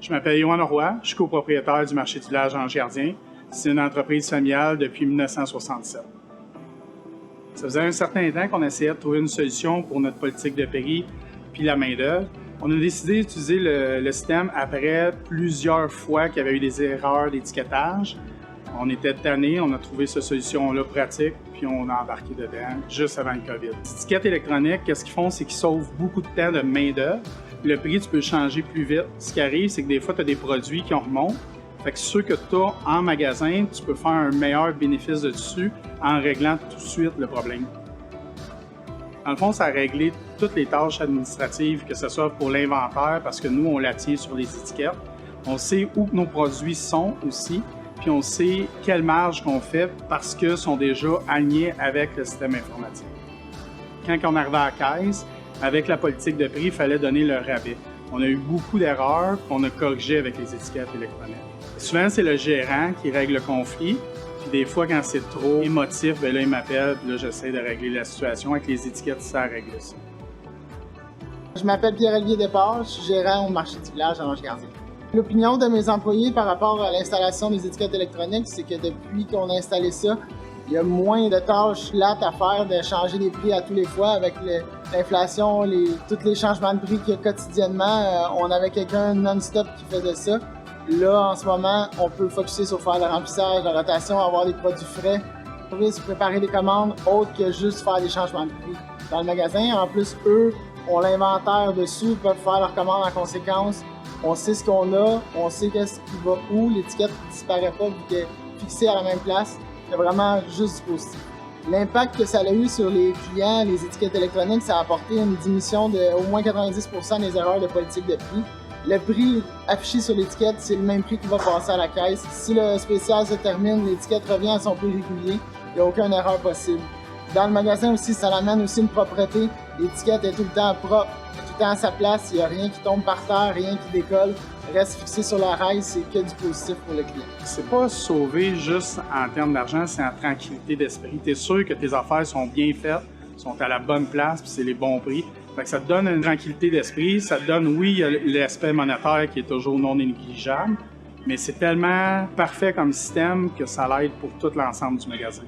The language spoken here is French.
Je m'appelle Yohan Roy, je suis copropriétaire du marché du village Ange-Gardien. C'est une entreprise familiale depuis 1967. Ça faisait un certain temps qu'on essayait de trouver une solution pour notre politique de prix puis la main-d'œuvre. On a décidé d'utiliser le système après plusieurs fois qu'il y avait eu des erreurs d'étiquetage. On était tannés, on a trouvé cette solution-là pratique, puis on a embarqué dedans juste avant le COVID. Les étiquettes électroniques, qu'est-ce qu'ils font? C'est qu'ils sauvent beaucoup de temps de main-d'œuvre. Le prix, tu peux le changer plus vite. Ce qui arrive, c'est que des fois, tu as des produits qui en remontent. Fait que ceux que tu as en magasin, tu peux faire un meilleur bénéfice dessus en réglant tout de suite le problème. Dans le fond, ça a réglé toutes les tâches administratives, que ce soit pour l'inventaire, parce que nous, on la tient sur les étiquettes. On sait où nos produits sont aussi, puis on sait quelle marge qu'on fait parce qu'ils sont déjà alignés avec le système informatique. Quand on arrivait à la caisse, avec la politique de prix, il fallait donner le rabais. On a eu beaucoup d'erreurs qu'on a corrigées avec les étiquettes électroniques. Souvent, c'est le gérant qui règle le conflit. Puis des fois, quand c'est trop émotif, bien là, il m'appelle, puis là, j'essaie de régler la situation. Avec les étiquettes, ça règle ça. Je m'appelle Pierre-Olivier Desport, je suis gérant au marché du village à Ange-Gardien. L'opinion de mes employés par rapport à l'installation des étiquettes électroniques, c'est que depuis qu'on a installé ça, il y a moins de tâches plates à faire de changer les prix à tous les fois avec l'inflation, tous les changements de prix qu'il y a quotidiennement. On avait quelqu'un non-stop qui faisait ça. Là, en ce moment, on peut focuser sur faire le remplissage, la rotation, avoir des produits frais, préparer des commandes autres que juste faire des changements de prix dans le magasin. En plus, eux ont l'inventaire dessus, peuvent faire leurs commandes en conséquence. On sait ce qu'on a, on sait qu'est-ce qui va où, l'étiquette ne disparaît pas vu qu'elle est fixée à la même place. C'est vraiment juste du positif. L'impact que ça a eu sur les clients, les étiquettes électroniques, ça a apporté une diminution de au moins 90% des erreurs de politique de prix. Le prix affiché sur l'étiquette, c'est le même prix qui va passer à la caisse. Si le spécial se termine, l'étiquette revient à son prix régulier. Il n'y a aucune erreur possible. Dans le magasin aussi, ça amène aussi une propreté. L'étiquette est tout le temps propre, tout le temps à sa place. Il n'y a rien qui tombe par terre, rien qui décolle. Reste fixé sur la rail, c'est que du positif pour le client. C'est pas sauver juste en termes d'argent, c'est en tranquillité d'esprit. Tu es sûr que tes affaires sont bien faites, sont à la bonne place, puis c'est les bons prix. Fait que ça te donne une tranquillité d'esprit. Ça te donne, oui, l'aspect monétaire qui est toujours non négligeable, mais c'est tellement parfait comme système que ça l'aide pour tout l'ensemble du magasin.